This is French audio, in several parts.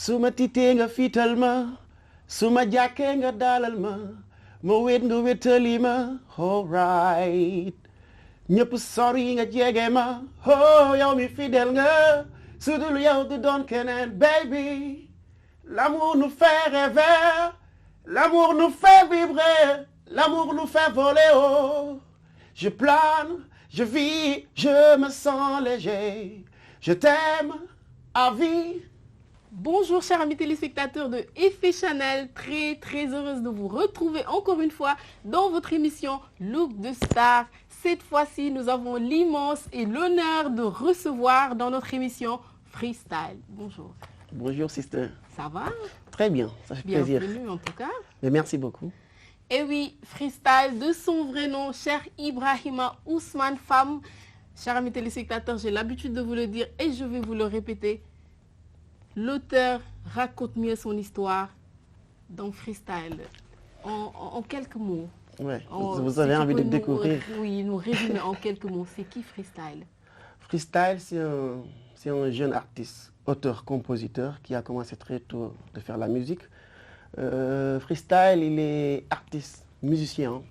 Suma tiitee nga fiital ma suma jàkkee nga dalal ma ma wét nga wétali ma alright ñëpp sori nga jege ma oh yow mi fidèle nga sudul yow du doon keneen baby l'amour nous fait rêver l'amour nous fait vibrer l'amour nous fait voler haut je plane je vis je me sens léger je t'aime à vie. Bonjour chers amis téléspectateurs de Effet Chanel, très heureuse de vous retrouver encore une fois dans votre émission Look de Star. Cette fois-ci, nous avons l'immense et l'honneur de recevoir dans notre émission Freestyle. Bonjour. Bonjour sister. Ça va? Très bien, ça fait plaisir. Bienvenue en tout cas. Mais merci beaucoup. Et oui, Freestyle de son vrai nom, cher Ibrahima Ousmane Fam. Chers amis téléspectateurs, j'ai l'habitude de vous le dire et je vais vous le répéter. L'auteur raconte mieux son histoire dans Freestyle. En quelques mots. Ouais, vous avez envie de découvrir. Oui, nous résumer en quelques mots. C'est qui Freestyle? Freestyle, c'est un jeune artiste, auteur, compositeur qui a commencé très tôt de faire la musique. Freestyle, il est artiste, musicien.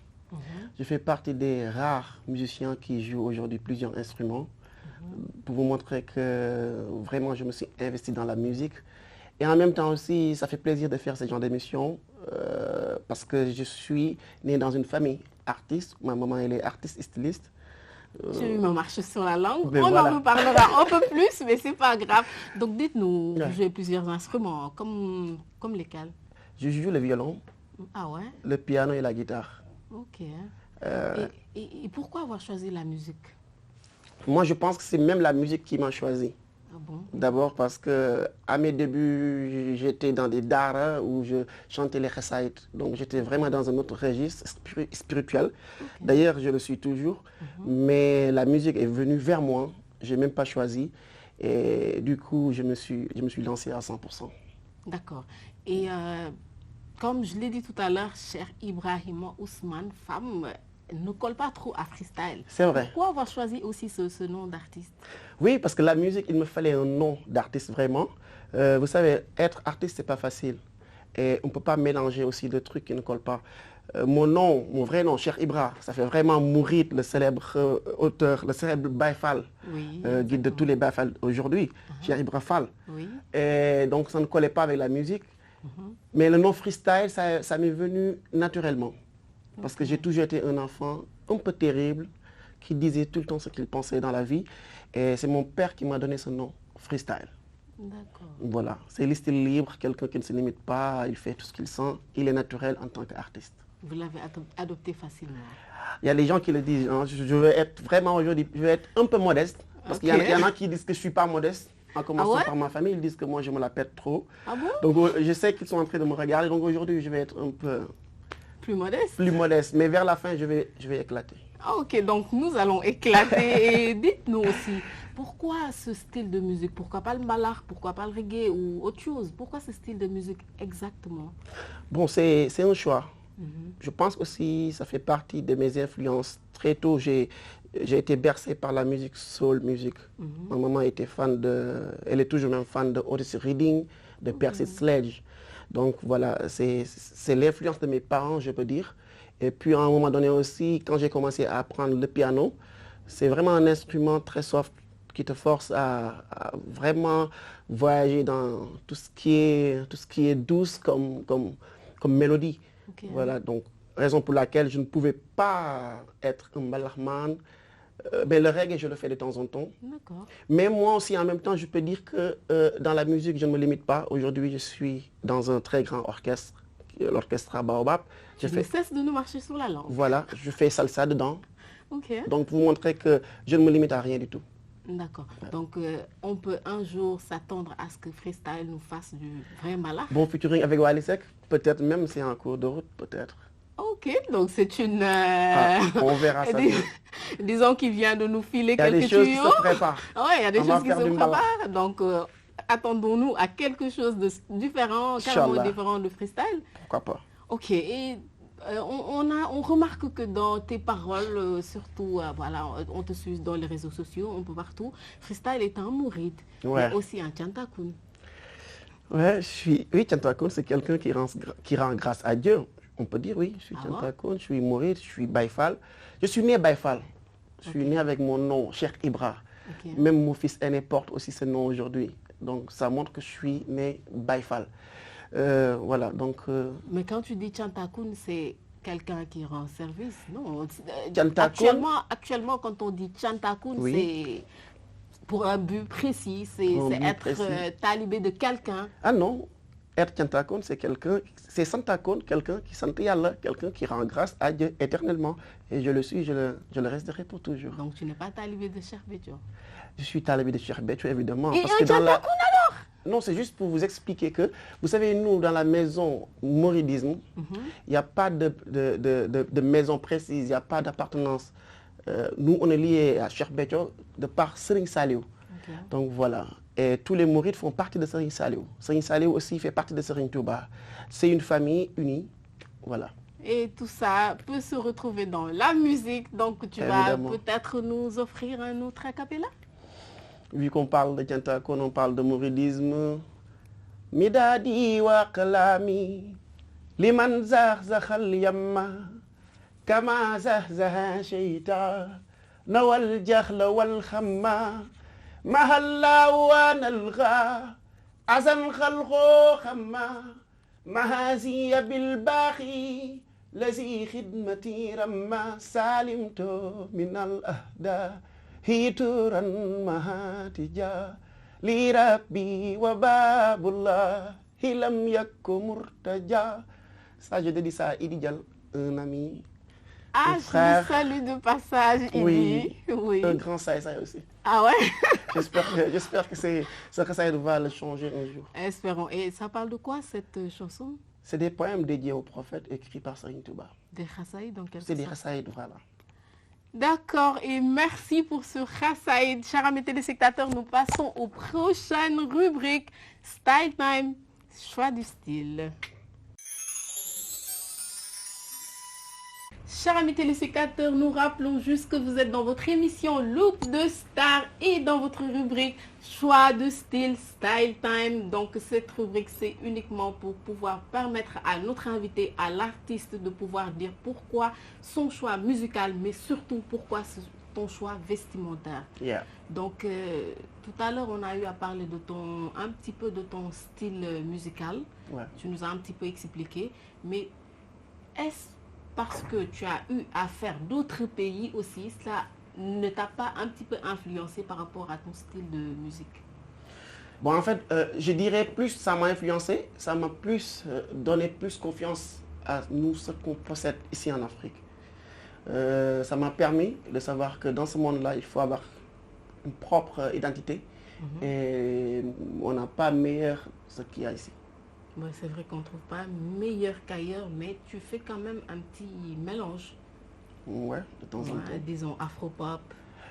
Je fais partie des rares musiciens qui jouent aujourd'hui plusieurs instruments. Pour vous montrer que vraiment je me suis investi dans la musique. Et en même temps aussi, ça fait plaisir de faire ce genre d'émission parce que je suis né dans une famille artiste. Ma maman, elle est artiste et styliste. Je me marche sur la langue. Ben On voilà. en reparlera un peu plus, mais c'est pas grave. Donc dites-nous, vous jouez plusieurs instruments, comme lesquels? Je joue le violon, Ah ouais? le piano et la guitare. Ok. Et pourquoi avoir choisi la musique? Moi, je pense que c'est même la musique qui m'a choisi. Ah bon? D'abord parce que à mes débuts, j'étais dans des daara où je chantais les khassaïd. Donc j'étais vraiment dans un autre registre spirituel. Okay. D'ailleurs, je le suis toujours. Mais la musique est venue vers moi. Je n'ai même pas choisi. Et du coup, je me suis lancé à 100%. D'accord. Et comme je l'ai dit tout à l'heure, cher Ibrahima Ousmane Fam ne colle pas trop à Freestyle. C'est vrai. Pourquoi avoir choisi aussi ce nom d'artiste? Oui, parce que la musique, il me fallait un nom d'artiste vraiment. Vous savez, être artiste, c'est pas facile. Et on ne peut pas mélanger aussi deux trucs qui ne collent pas. Mon vrai nom, Cheikh Ibra, ça fait vraiment Mourid, le célèbre auteur, le célèbre Baye Fall, Oui, guide de tous les Baye Fall aujourd'hui, Cheikh Ibra Fall. Oui. Et donc ça ne collait pas avec la musique. Mais le nom Freestyle, ça m'est venu naturellement. Parce que j'ai toujours été un enfant un peu terrible, qui disait tout le temps ce qu'il pensait dans la vie. Et c'est mon père qui m'a donné ce nom, Freestyle. D'accord. Voilà, c'est le style libre, quelqu'un qui ne se limite pas, il fait tout ce qu'il sent, il est naturel en tant qu'artiste. Vous l'avez adopté facilement. Il y a des gens qui le disent, hein, je veux être vraiment aujourd'hui, je veux être un peu modeste. Parce qu'il y en a qui disent que je ne suis pas modeste. En commençant par ma famille, ils disent que moi je me la pète trop. Ah bon? Donc je sais qu'ils sont en train de me regarder, donc aujourd'hui je vais être un peu plus modeste. Plus modeste, mais vers la fin je vais éclater. Ah, ok, donc nous allons éclater. Et dites-nous aussi, pourquoi ce style de musique? Pourquoi pas le mbalax? Pourquoi pas le reggae ou autre chose? Pourquoi ce style de musique exactement? Bon, c'est un choix. Je pense aussi ça fait partie de mes influences. Très tôt, j'ai été bercé par la musique soul music. Ma maman était elle est toujours même fan de Otis Redding, de Percy Sledge. Donc voilà, c'est l'influence de mes parents, je peux dire. Et puis à un moment donné aussi, quand j'ai commencé à apprendre le piano, c'est vraiment un instrument très soft qui te force à vraiment voyager dans tout ce qui est douce comme mélodie. Okay. Voilà, donc raison pour laquelle je ne pouvais pas être un mbalaxman. Mais le reggae, je le fais de temps en temps. Mais moi aussi, en même temps, je peux dire que dans la musique, je ne me limite pas. Aujourd'hui, je suis dans un très grand orchestre, l'orchestre Baobab. Je ne cesse de nous marcher sur la langue. Voilà, je fais salsa dedans. Okay. Donc, pour vous montrer que je ne me limite à rien du tout. D'accord. Donc, on peut un jour s'attendre à ce que Freestyle nous fasse du vrai mbalax. Bon featuring avec Wally Seck, peut-être même, c'est en cours de route, peut-être. Ok, donc c'est une... on verra ça. Disons qu'il vient de nous filer quelques tuyaux. Il y a des choses qui se préparent. Oui, il y a des choses qui se préparent. Donc, attendons-nous à quelque chose de différent, carrément différent de Freestyle. Pourquoi pas. Ok, et on remarque que dans tes paroles, surtout, voilà, on te suit dans les réseaux sociaux, un peu partout, Freestyle est un mouride, mais aussi un tchantakoun. Ouais, oui, Chantakun, c'est quelqu'un qui rend grâce à Dieu. On peut dire oui, je suis Ah bon? Chantakun, je suis Mouride, je suis Baïfal. Je suis né Baïfal. Je suis Ok. né avec mon nom, Cheikh Ibra. Ok. Même mon fils aîné porte aussi ce nom aujourd'hui. Donc ça montre que je suis né Baïfal. Voilà, donc Mais quand tu dis Chantakun, c'est quelqu'un qui rend service, non? Chantakun, Actuellement, quand on dit Chantakun, oui, c'est pour un but précis, un c'est but être précis. talibé de quelqu'un. Ah non, être Chantakun, c'est quelqu'un, c'est Santakun, quelqu'un qui sent Yallah, quelqu'un qui rend grâce à Dieu éternellement. Et je le suis, je le resterai pour toujours. Donc tu n'es pas talibé de Cheikh Béthio. Je suis talibé de Cheikh Béthio, évidemment. Et Parce un que dans la... Chantakun alors? Non, c'est juste pour vous expliquer que, vous savez, nous, dans la maison mouridisme, il n'y a pas de maison précise, il n'y a pas d'appartenance. Nous, on est liés à Cheikh Béthio de par Serigne Saliou. Ok. Donc voilà. Et tous les mourides font partie de Serigne Saliou. Serigne Saliou aussi fait partie de Serigne Touba. C'est une famille unie. Voilà. Et tout ça peut se retrouver dans la musique. Donc tu Évidemment. vas peut-être nous offrir un autre a cappella? Vu qu'on parle de Chantakun, on parle de mouridisme. Midadi wa kalami liman zahzahal yamma kama zahzaha shayta nawal jahla wal khamma mahalla wa nalgha azan khalqo khamma mahaziya bil baqi lazi khidmati ramma salimtu min al ahda hituran mahatija li rabbi wa babullah hilam yakku murtaja. Ça, je dédie ça à Idi Dial, un ami, Ah, un je frère. vous salue de passage, Idi. Oui, Oui. un grand saïsaï aussi. Ah ouais? J'espère que ce saïsaï va le changer un jour. Espérons. Et ça parle de quoi cette chanson? C'est des poèmes dédiés aux prophètes écrits par Serigne Touba. Des Khassaïd dans quel C'est des sens? khasaïd, voilà. D'accord, et merci pour ce Khassaïd. Chers amis téléspectateurs, nous passons aux prochaines rubriques. Style Time, choix du style. Chers amis téléspectateurs, nous rappelons juste que vous êtes dans votre émission Look de Star et dans votre rubrique Choix de style, Style Time. Donc cette rubrique, c'est uniquement pour pouvoir permettre à notre invité, à l'artiste, de pouvoir dire pourquoi son choix musical, mais surtout pourquoi ton choix vestimentaire. Yeah. Donc tout à l'heure, on a eu à parler de un petit peu de ton style musical. Ouais. Tu nous as un petit peu expliqué, mais est-ce parce que tu as eu à faire d'autres pays aussi, cela ne t'a pas un petit peu influencé par rapport à ton style de musique? Bon, en fait, je dirais plus ça m'a influencé, ça m'a plus donné plus confiance à nous, ce qu'on possède ici en Afrique. Ça m'a permis de savoir que dans ce monde-là, il faut avoir une propre identité et on n'a pas meilleur ce qu'il y a ici. Bon, c'est vrai qu'on ne trouve pas meilleur qu'ailleurs, mais tu fais quand même un petit mélange. Ouais, de temps en temps. Disons afro-pop.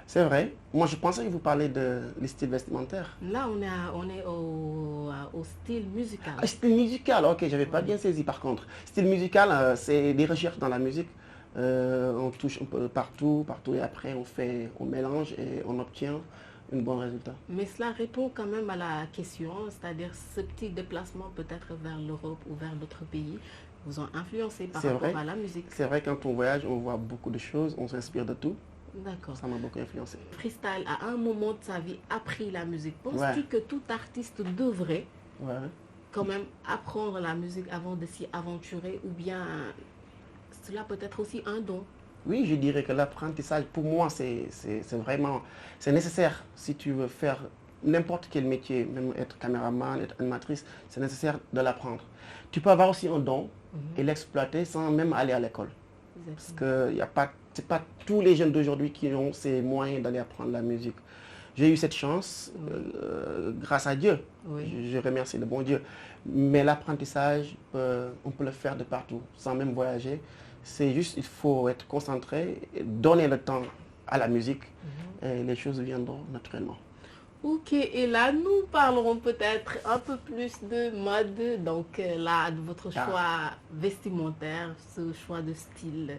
C'est vrai. Moi, je pensais que vous parlez de les styles vestimentaires. Là, on est au style musical. Ah, style musical, ok, j'avais pas bien saisi par contre. Style musical, c'est des recherches dans la musique. On touche un peu partout, et après on mélange et on obtient un bon résultat. Mais cela répond quand même à la question, c'est-à-dire ce petit déplacement peut-être vers l'Europe ou vers d'autres pays vous ont influencé par rapport à la musique. C'est vrai, quand on voyage, on voit beaucoup de choses, on s'inspire de tout. D'accord. Ça m'a beaucoup influencé. Freestyle, à un moment de sa vie, appris la musique. Penses-tu que tout artiste devrait quand même apprendre la musique avant de s'y aventurer, ou bien cela peut être aussi un don? Oui, je dirais que l'apprentissage, pour moi, c'est vraiment nécessaire. Si tu veux faire n'importe quel métier, même être caméraman, être animatrice, c'est nécessaire de l'apprendre. Tu peux avoir aussi un don et l'exploiter sans même aller à l'école. Parce que ce n'est pas tous les jeunes d'aujourd'hui qui ont ces moyens d'aller apprendre la musique. J'ai eu cette chance, grâce à Dieu. Oui. Je remercie le bon Dieu. Mais l'apprentissage, on peut le faire de partout, sans même voyager. C'est juste, il faut être concentré, donner le temps à la musique et les choses viendront naturellement. Ok, et là, nous parlerons peut-être un peu plus de mode, donc là, de votre choix vestimentaire, ce choix de style.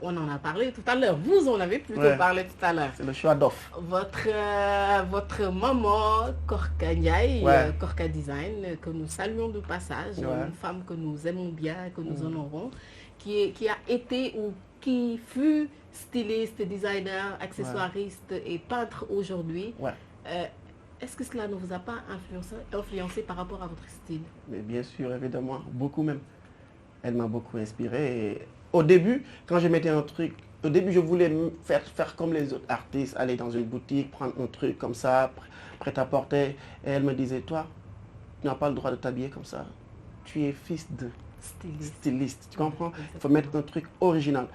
on en a parlé tout à l'heure. Vous en avez plutôt parlé tout à l'heure. C'est le choix d'offre. Votre maman, Korka Ndiaye, Korka Design, que nous saluons de passage, une femme que nous aimons bien, que nous honorons, qui a été ou qui fut styliste, designer, accessoiriste et peintre aujourd'hui. Est-ce que cela ne vous a pas influencé par rapport à votre style? Mais bien sûr, évidemment, beaucoup même. Elle m'a beaucoup inspiré. Et au début, quand je mettais un truc, au début, je voulais faire comme les autres artistes, aller dans une boutique, prendre un truc comme ça, prêt à porter. Et elle me disait, toi, tu n'as pas le droit de t'habiller comme ça. Tu es fils de styliste. Tu comprends? Il faut mettre un truc original.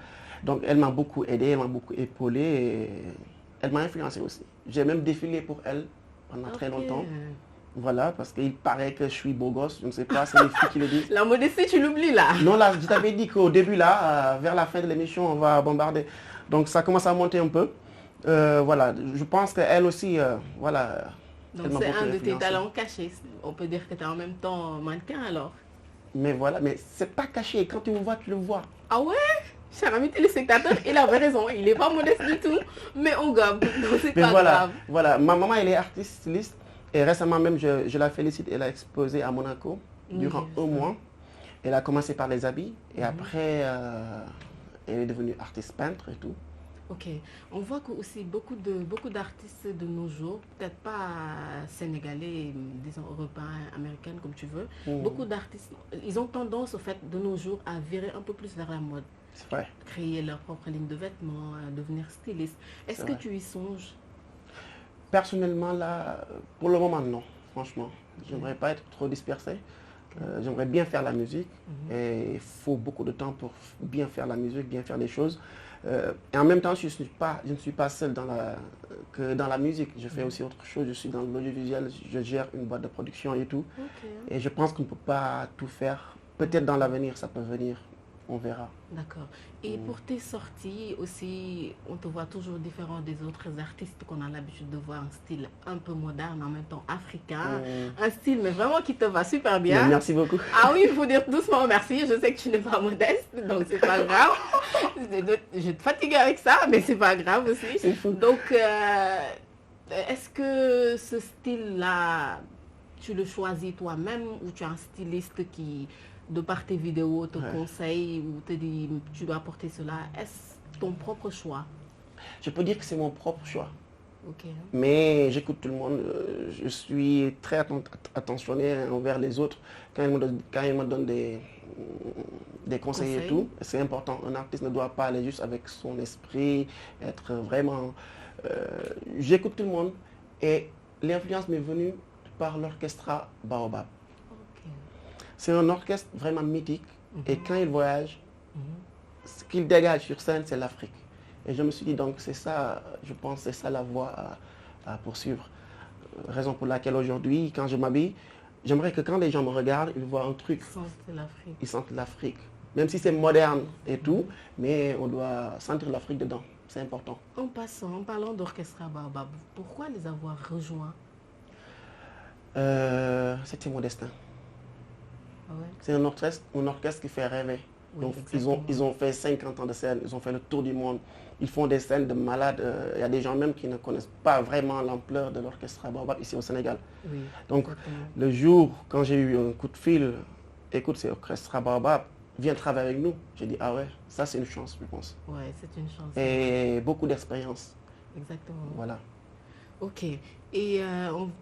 Donc, elle m'a beaucoup aidé, elle m'a beaucoup épaulé. Et elle m'a influencé aussi. J'ai même défilé pour elle pendant très longtemps. Voilà, parce qu'il paraît que je suis beau gosse, je ne sais pas, c'est les filles qui le disent. La modestie, tu l'oublies là? Non, là, je t'avais dit qu'au début, là, vers la fin de l'émission, on va bombarder. Donc ça commence à monter un peu. Voilà, je pense qu'elle aussi, voilà. Donc c'est un de tes talents cachés. On peut dire que tu es en même temps mannequin alors. Mais voilà, mais c'est pas caché. Quand tu me vois, tu le vois. Ah ouais? Cher ami téléspectateur, il avait raison. Il n'est pas modeste du tout, mais on gobe. Donc c'est pas grave. Voilà, ma maman, elle est artiste, styliste. Et récemment même, je la félicite, elle a exposé à Monaco durant un mois. Elle a commencé par les habits et après, elle est devenue artiste peintre et tout. Ok, on voit que aussi beaucoup d'artistes de nos jours, peut-être pas sénégalais, disons européens, américains comme tu veux, beaucoup d'artistes, ils ont tendance au fait de nos jours à virer un peu plus vers la mode. C'est vrai. Créer leur propre ligne de vêtements, devenir styliste. Est-ce que tu y songes? Personnellement, là, pour le moment, non, franchement. J'aimerais pas être trop dispersé. J'aimerais bien faire la musique. Et il faut beaucoup de temps pour bien faire la musique, bien faire les choses. Et en même temps, je ne suis pas seul dans la musique. Je fais aussi autre chose. Je suis dans l'audiovisuel. Je gère une boîte de production et tout. Et je pense qu'on ne peut pas tout faire. Peut-être dans l'avenir, ça peut venir. On verra. D'accord. Et pour tes sorties aussi, on te voit toujours différent des autres artistes qu'on a l'habitude de voir, un style un peu moderne, en même temps africain. Un style mais vraiment qui te va super bien. Merci beaucoup. Ah oui, il faut dire doucement merci. Je sais que tu n'es pas modeste, donc c'est pas grave. Je vais te fatiguer avec ça, mais c'est pas grave aussi. Donc, est-ce que ce style-là, tu le choisis toi-même ou tu as un styliste qui, de par tes vidéos, te conseille ou te dit tu dois porter cela? Est-ce ton propre choix? Je peux dire que c'est mon propre choix. Okay. Mais j'écoute tout le monde. Je suis très attentionné envers les autres. Quand ils me donnent des conseils et tout, c'est important. Un artiste ne doit pas aller juste avec son esprit, être vraiment... j'écoute tout le monde et l'influence m'est venue par l'orchestra Baobab. C'est un orchestre vraiment mythique et quand il voyage, ce qu'il dégage sur scène, c'est l'Afrique. Et je me suis dit donc c'est ça, je pense c'est ça la voie à poursuivre. Raison pour laquelle aujourd'hui, quand je m'habille, j'aimerais que quand les gens me regardent, ils voient un truc. Ils sentent l'Afrique. Même si c'est moderne et tout, mais on doit sentir l'Afrique dedans. C'est important. En passant, en parlant d'orchestra Baobab, pourquoi les avoir rejoints? C'était mon destin. Ouais. C'est un orchestre qui fait rêver. Oui, donc ils ont fait 50 ans de scène, ils ont fait le tour du monde. Ils font des scènes de malades. Il y a des gens même qui ne connaissent pas vraiment l'ampleur de l'orchestre Baobab ici au Sénégal. Oui, donc le jour quand j'ai eu un coup de fil, écoute, c'est l'orchestre Baobab, viens travailler avec nous. J'ai dit ah ouais, ça c'est une chance je pense. Ouais, c'est une chance. Et beaucoup d'expérience. Exactement. Voilà. Ok. Et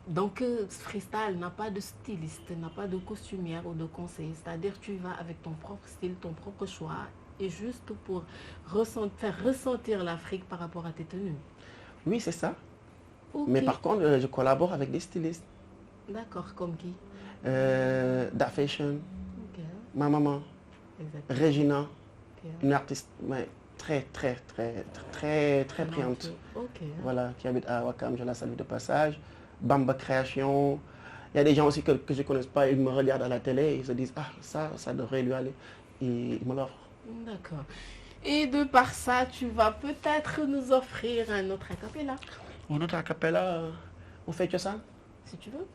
donc, freestyle n'a pas de styliste, n'a pas de costumière ou de conseiller. C'est-à-dire tu vas avec ton propre style, ton propre choix, et juste pour faire ressentir l'Afrique par rapport à tes tenues. Oui, c'est ça. Okay. Mais par contre, je collabore avec des stylistes. D'accord, comme qui? Da Fashion, ma maman, Regina, une artiste très brillante. Voilà, qui habite à Wakam, je la salue de passage. Bamba Création. Il y a des gens aussi que je ne connais pas, ils me regardent à la télé, ils se disent ah ça devrait lui aller. Et ils me l'offrent. D'accord. Et de par ça, tu vas peut-être nous offrir un autre a cappella. Un autre a cappella, on fait que ça? Si tu veux.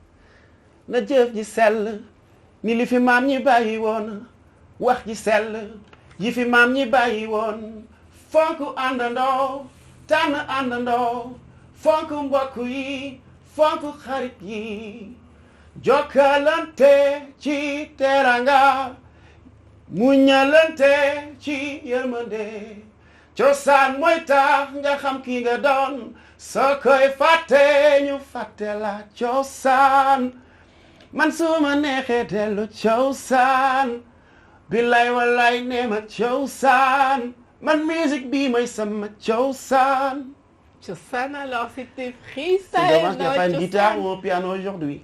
Na jëf ji sell ni li fi maam ñi bàyyi woon wax ji sell yi fi maam ñi bàyyi woon fonk àndandoo tànn àndandoo fonk mbokk yi fonk xarit yi jokkalante ci teranga muñalante ci yërmande cosaan mooy tax nga xam ki nga doon soo koy fàtte ñu fàtte la cosaan man su ma neexee dellu cosaan billaay wallaay nee ma cosaan man musique bi mooy sama cosaan. Cosaan, alors c'était freestyle. C'est dommage qu'il n'y a pas une guitare ou un piano aujourd'hui.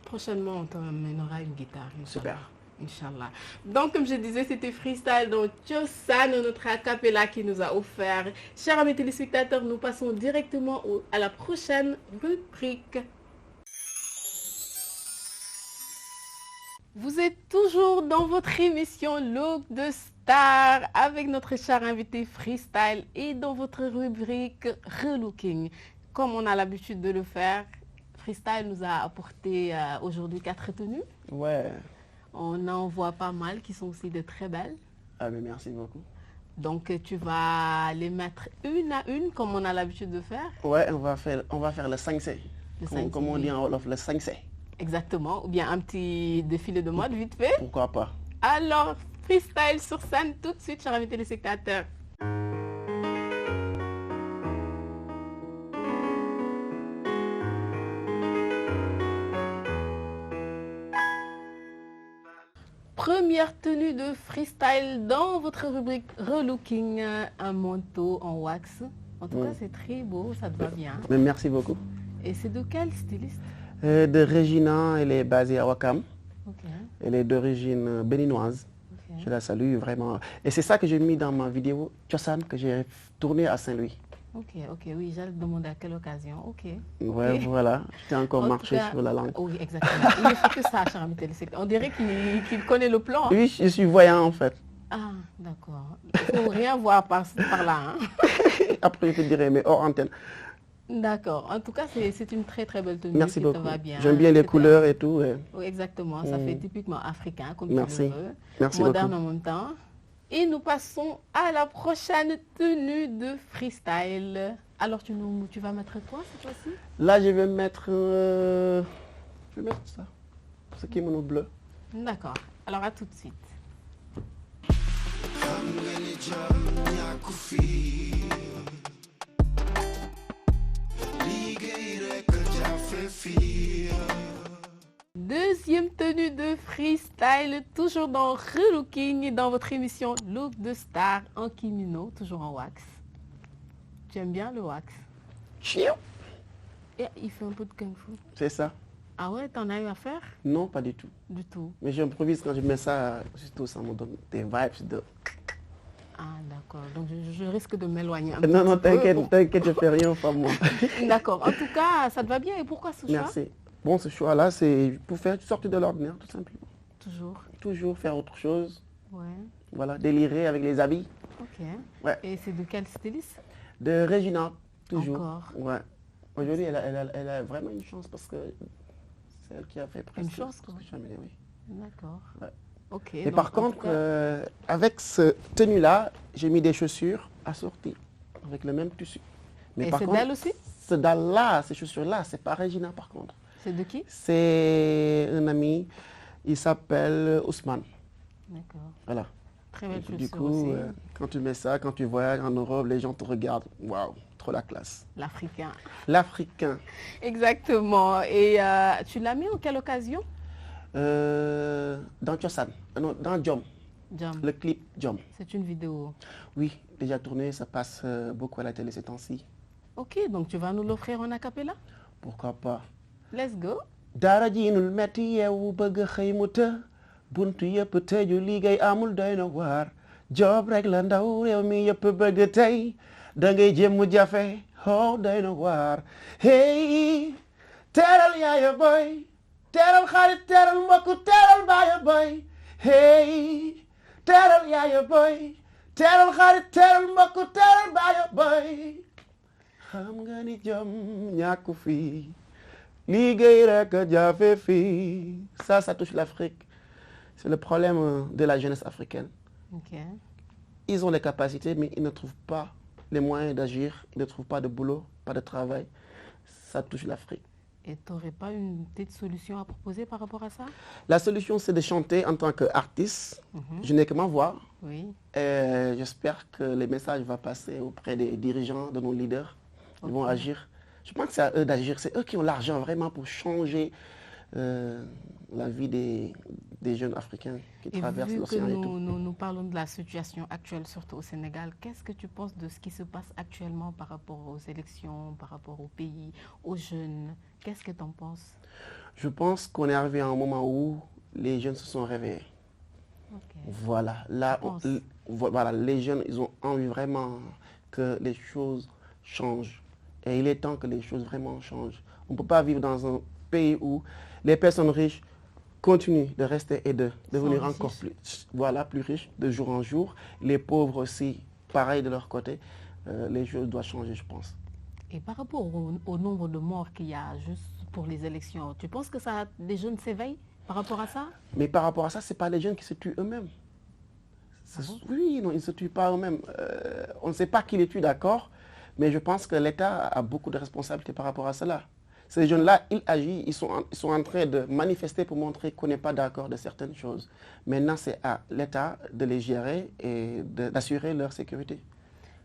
Prochainement, on t'emmènera une guitare. Super. Inch'Allah. Donc, comme je disais, c'était freestyle dans Cosaan, notre acapella qui nous a offert. Chers amis téléspectateurs, nous passons directement à la prochaine rubrique. Vous êtes toujours dans votre émission Look de Star avec notre cher invité freestyle et dans votre rubrique Relooking. Comme on a l'habitude de le faire, freestyle nous a apporté aujourd'hui 4 tenues. Ouais. On en voit pas mal qui sont aussi de très belles. Ah mais merci beaucoup. Donc tu vas les mettre une à une comme on a l'habitude de faire. Ouais, on va faire le 5C. Comme on dit en Wolof, le 5C. Exactement, ou bien un petit défilé de mode vite fait. Pourquoi pas. Alors, freestyle sur scène tout de suite, chers amis téléspectateurs. Première tenue de freestyle dans votre rubrique Relooking, un manteau en wax. En tout cas, c'est très beau, ça te va bien. Mais merci beaucoup. Et c'est de quel styliste? De Regina, elle est basée à Ouakam. Okay. Elle est d'origine béninoise. Okay. Je la salue vraiment. Et c'est ça que j'ai mis dans ma vidéo Cosaan que j'ai tournée à Saint-Louis. Ok, oui, j'allais te demander à quelle occasion. Ok. Ouais, voilà, j'étais encore marché sur la langue. Oui, exactement. Il ne fait que ça, cher ami téléspectateur. On dirait qu'il connaît le plan. Oui, je suis voyant en fait. Ah, d'accord. Il ne faut rien voir par là. Hein. Après, je te dirai, mais hors antenne. D'accord. En tout cas, c'est une très très belle tenue. Merci qui beaucoup. te va bien. J'aime bien les couleurs et tout. Ouais. Oui, exactement. Ça fait typiquement africain, comme Merci. tu le veux. Merci moderne beaucoup. en même temps. Et nous passons à la prochaine tenue de freestyle. Alors, tu vas mettre quoi cette fois-ci? Là, je vais mettre ça. Ce qui est mon bleu. D'accord. Alors, à tout de suite. Deuxième tenue de freestyle, toujours dans Relooking, dans votre émission Look de Star en kimono, toujours en wax. Tu aimes bien le wax? Et il fait un peu de kung-fu. C'est ça. Ah ouais, t'en as eu à faire? Non, pas du tout. Du tout. Mais j'improvise quand je mets ça, surtout ça me donne des vibes de... Ah d'accord, donc je risque de m'éloigner un Non, peu. t'inquiète, je fais rien, pas moi. D'accord, en tout cas, ça te va bien. Et pourquoi ce choix? Merci. Bon, ce choix-là, c'est pour faire sortir de l'ordinaire, tout simplement. Toujours. Toujours faire autre chose. Ouais. Voilà, délirer avec les habits. Ok. Ouais. Et c'est de quel styliste? De Regina, toujours. Encore. Ouais. Aujourd'hui, elle a vraiment une chance parce que c'est elle qui a fait presque... Une chance, quoi. Oui. D'accord. Ouais. Ok. Et donc, par contre, avec ce tenue-là, j'ai mis des chaussures assorties avec le même tissu. Mais et par c'est contre, d'elle aussi? Ce dalle-là, ces chaussures-là, c'est pas Regina par contre. C'est de qui? C'est un ami, il s'appelle Ousmane. D'accord. Voilà. Très belle chaussure Du coup, aussi. quand tu mets ça, quand tu voyages en Europe, les gens te regardent. Waouh, trop la classe. L'Africain. L'Africain. Exactement. Et tu l'as mis en quelle occasion? Dans Cosaan, non, dans Jom. Jom. Le clip Jom. C'est une vidéo. Oui, déjà tourné, ça passe beaucoup à la télé ces temps-ci. Ok, donc tu vas nous l'offrir en acapella? Pourquoi pas. Let's go. Dara jiinul metti yeewu bëgg xëy mu të buntu yëpp tëju liggéey amul doy na waar job rek la ndaw réew mi yëpp bëgg tey da ngay jéem mu jafe oh doy na waar hey teral yaaya boy teral xarit teral mbokk teral baaya boy hey teral yaaya boy teral xarit teral mbokk teral baaya boy xam nga ni jom ñàkku fii ça touche l'Afrique. C'est le problème de la jeunesse africaine. Okay. ils ont les capacités, mais ils ne trouvent pas les moyens d'agir, ils ne trouvent pas de boulot, pas de travail. Ça touche l'Afrique. Et tu n'aurais pas une petite solution à proposer par rapport à ça? La solution, c'est de chanter en tant qu'artiste. Je n'ai que ma voix. Oui. Et j'espère que le message va passer auprès des dirigeants, de nos leaders. Ils vont agir. Je pense que c'est à eux d'agir. C'est eux qui ont l'argent vraiment pour changer la vie des jeunes Africains qui traversent l'océan et tout. Nous parlons de la situation actuelle, surtout au Sénégal. Qu'est-ce que tu penses de ce qui se passe actuellement par rapport aux élections, par rapport au pays, aux jeunes? Qu'est-ce que tu en penses? Je pense qu'on est arrivé à un moment où les jeunes se sont réveillés. Okay. Voilà. Là, voilà, les jeunes, ils ont envie vraiment que les choses changent. Et il est temps que les choses vraiment changent. On ne peut pas vivre dans un pays où les personnes riches continuent de rester et de devenir encore plus riches de jour en jour. Les pauvres aussi, pareil de leur côté. Les choses doivent changer, je pense. Et par rapport au nombre de morts qu'il y a juste pour les élections, tu penses que les jeunes s'éveillent par rapport à ça? Mais par rapport à ça, ce n'est pas les jeunes qui se tuent eux-mêmes. Oui, non, ils ne se tuent pas eux-mêmes. On ne sait pas qui les tue, d'accord, mais je pense que l'État a beaucoup de responsabilités par rapport à cela. Ces jeunes-là, ils agissent, ils sont en train de manifester pour montrer qu'on n'est pas d'accord de certaines choses. Maintenant, c'est à l'État de les gérer et d'assurer leur sécurité.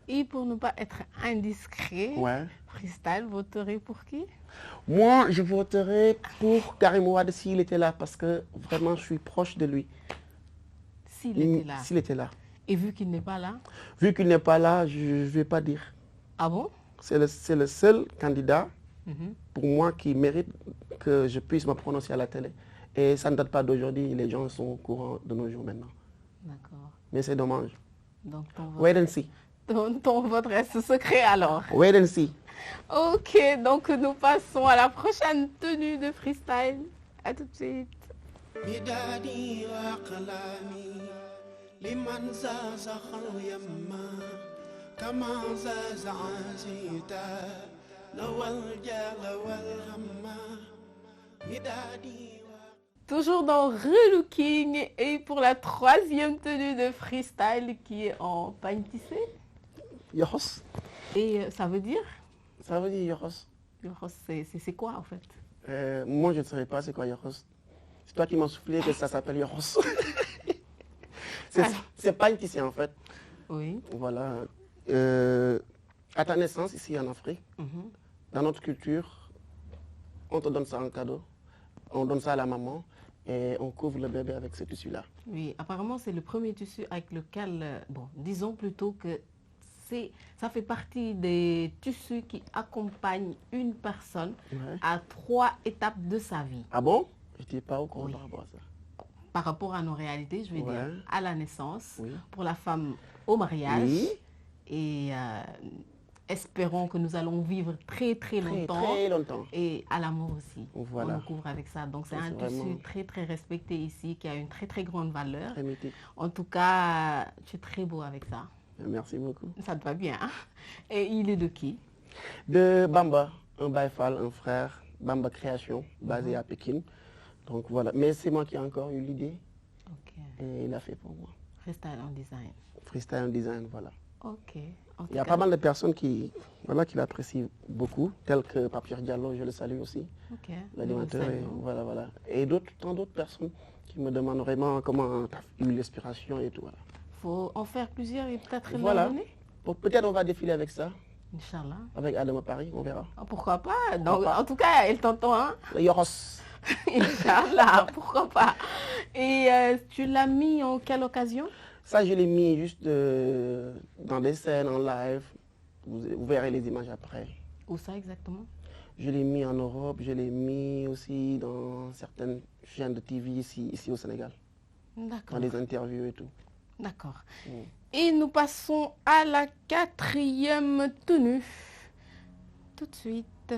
Et pour ne pas être indiscret, Freestyle voterait pour qui? Moi, je voterais pour Karim Wade s'il était là, parce que vraiment, je suis proche de lui. S'il était là? S'il était là. Et vu qu'il n'est pas là? Vu qu'il n'est pas là, je ne vais pas dire. Ah bon? C'est le seul candidat, pour moi, qui mérite que je puisse me prononcer à la télé. Et ça ne date pas d'aujourd'hui, les gens sont au courant de nos jours maintenant. D'accord. Mais c'est dommage. Donc, wait and see. Ton vote reste secret alors. Wait and see. Ok, donc nous passons à la prochaine tenue de freestyle. À tout de suite. Toujours dans Relooking et pour la troisième tenue de freestyle qui est en pagne tissé. Yoros. Et ça veut dire? Ça veut dire Yoros. Yoros, c'est quoi en fait? Moi, je ne savais pas c'est quoi Yoros. C'est toi qui m'as soufflé que ça s'appelle Yoros. C'est pagne tissé en fait. Oui. Voilà. À ta naissance, ici en Afrique, dans notre culture, on te donne ça en cadeau. On donne ça à la maman et on couvre le bébé avec ce tissu-là. Oui, apparemment, c'est le premier tissu avec lequel, bon, disons plutôt que ça fait partie des tissus qui accompagnent une personne à 3 étapes de sa vie. Ah bon? Je n'étais pas au courant par rapport à ça. Par rapport à nos réalités, je vais dire à la naissance, pour la femme au mariage et espérons que nous allons vivre très longtemps. Et à l'amour aussi. Voilà. On nous couvre avec ça. Donc c'est un tissu très respecté ici, qui a une très grande valeur. Très mythique. En tout cas, tu es très beau avec ça. Merci beaucoup. Ça te va bien. Hein? Et il est de qui? De Bamba, un Baïfal, un frère, Bamba Création, basé à Pékin. Donc voilà. Mais c'est moi qui ai encore eu l'idée. Et il a fait pour moi. Freestyle en design. Freestyle en design, voilà. Ok. Il y a pas mal de personnes qui l'apprécient beaucoup, telles que Papier Diallo, je le salue aussi. Ok. L'animateur, voilà. Et tant d'autres personnes qui me demandent vraiment comment tu as eu l'inspiration et tout. Voilà. Faut en faire plusieurs et peut-être voilà. Peut-être on va défiler avec ça. Inch'Allah. Avec Adama Paris, on verra. Oh, pourquoi pas? Donc, en tout cas, elle t'entend, hein? Le Yoros. Inch'Allah, pourquoi pas? Et tu l'as mis en quelle occasion? Ça, je l'ai mis juste dans des scènes, en live. Vous verrez les images après. Où ça exactement? Je l'ai mis en Europe, je l'ai mis aussi dans certaines chaînes de TV ici au Sénégal. D'accord. Dans des interviews et tout. D'accord. Et nous passons à la 4e tenue. Tout de suite.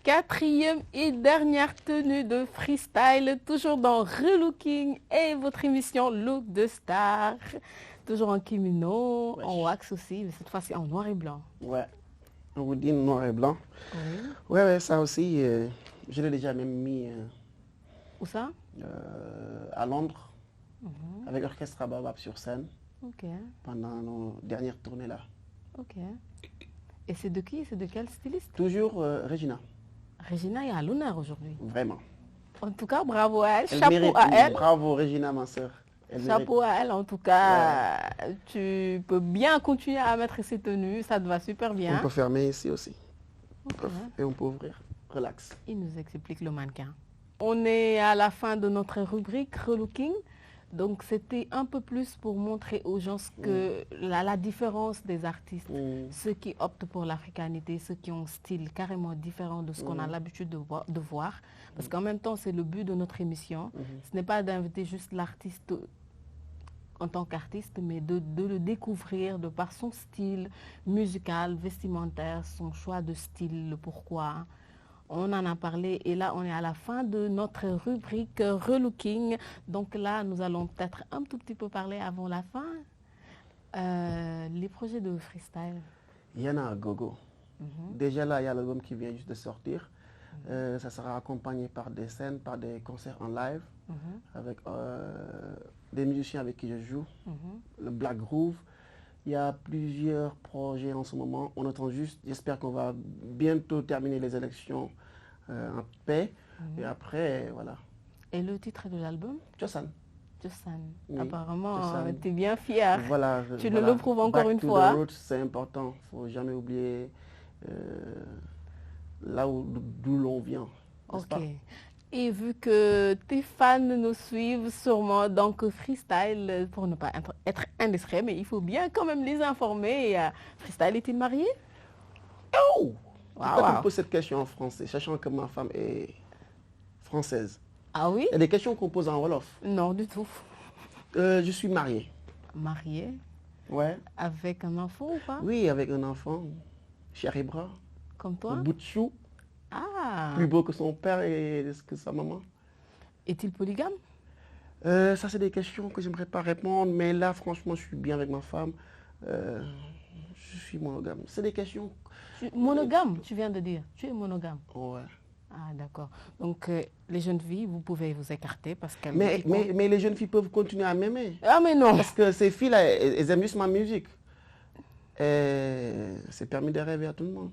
Quatrième et dernière tenue de freestyle, toujours dans Relooking et votre émission Look de Star. Toujours en kimono, Ouais. en wax aussi, mais cette fois-ci en noir et blanc. Ouais. On vous dit noir et blanc. Oui. Ouais, ça aussi, je l'ai déjà même mis Où ça? à Londres, avec Orchestre Baobab sur scène, Ok, pendant nos dernières tournées là. ok. Et c'est de qui? C'est de quel styliste? Toujours Regina, Regina est à l'honneur aujourd'hui. vraiment. En tout cas, bravo à elle, Elle chapeau mérite, à elle. bravo Regina, ma soeur. Chapeau à elle, en tout cas, tu peux bien continuer à mettre ces tenues, ça te va super On bien. peut fermer ici aussi. Ok. Et on peut ouvrir. Relax. Il nous explique le mannequin. On est à la fin de notre rubrique Relooking. Donc c'était un peu plus pour montrer aux gens que la différence des artistes, ceux qui optent pour l'africanité, ceux qui ont un style carrément différent de ce qu'on a l'habitude de voir. Parce qu'en même temps, c'est le but de notre émission. Ce n'est pas d'inviter juste l'artiste en tant qu'artiste, mais de le découvrir de par son style musical, vestimentaire, son choix de style, le pourquoi. On en a parlé et là, on est à la fin de notre rubrique Relooking. Donc là, nous allons peut-être un tout petit peu parler avant la fin. Les projets de freestyle. Il y en a à gogo. Déjà là, il y a l'album qui vient juste de sortir. Ça sera accompagné par des scènes, par des concerts en live, avec des musiciens avec qui je joue, le Black Groove. Il y a plusieurs projets en ce moment. On attend juste, j'espère qu'on va bientôt terminer les élections en paix. Et après, voilà. Et le titre de l'album? Josan. Josan. Oui, Apparemment, Josan. tu es bien fier. Voilà, Tu voilà. le prouves encore Back une to fois. the roots, c'est important. Il ne faut jamais oublier là d'où l'on vient. Ok. Pas? Et vu que tes fans nous suivent sûrement, donc freestyle, pour ne pas être indiscret, mais il faut bien quand même les informer. Freestyle est-il marié? Oh! Pourquoi tu me poses cette question en français, sachant que ma femme est française? Ah oui? Il y a des questions qu'on pose en Wolof. Non, du tout. Je suis marié. Marié? Ouais. Avec un enfant ou pas? Oui, avec un enfant, Cheikh Ibra, Comme toi? au bout de chou, Ah! plus beau que son père et que sa maman. Est-il polygame? Ça, c'est des questions que j'aimerais pas répondre, mais là, franchement, je suis bien avec ma femme. Je suis monogame. C'est des questions... Monogame, tu viens de dire. Tu es monogame. Ouais. Ah, d'accord. Donc, les jeunes filles, vous pouvez vous écarter parce qu'elles... Mais les jeunes filles peuvent continuer à m'aimer. Ah, mais non! Parce que ces filles-là, elles aiment juste ma musique. C'est permis de rêver à tout le monde.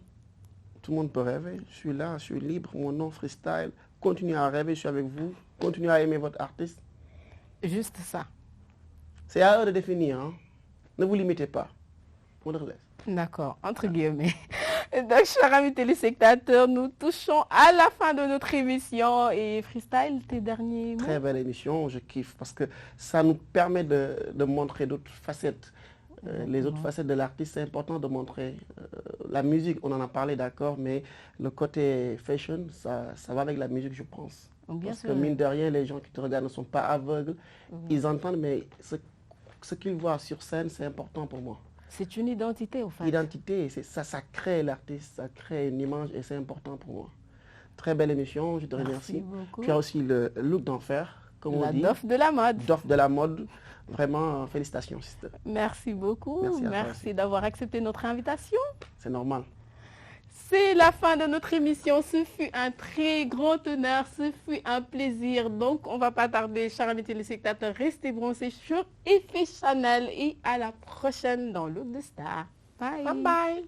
Tout le monde peut rêver. Je suis là, je suis libre. Mon nom, freestyle. Continuez à rêver, je suis avec vous. Continuez à aimer votre artiste. Juste ça. C'est à eux de définir. Hein. Ne vous limitez pas. On le laisse. D'accord, entre guillemets. Donc, chers amis téléspectateurs, nous touchons à la fin de notre émission. Et freestyle, tes derniers mots? Très belle émission, je kiffe parce que ça nous permet de montrer d'autres facettes. Les autres facettes de l'artiste, c'est important de montrer. La musique, on en a parlé, d'accord, mais le côté fashion, ça va avec la musique, je pense. Bien parce sûr. que mine de rien, les gens qui te regardent ne sont pas aveugles. Ils entendent, mais ce qu'ils voient sur scène, c'est important pour moi. C'est une identité, au fait. Identité, ça crée l'artiste, ça crée une image et c'est important pour moi. Très belle émission, je te remercie. Beaucoup. Tu as aussi le look d'enfer, comme on dit. La dof de la mode. Dof de la mode. Vraiment, félicitations, sister. Merci beaucoup. Merci d'avoir accepté notre invitation. C'est normal. C'est la fin de notre émission. Ce fut un très grand honneur. Ce fut un plaisir. Donc, on ne va pas tarder, chers amis téléspectateurs. Restez bronzés sur Effet Chanel. Et à la prochaine dans Look de Star. Bye. Bye bye.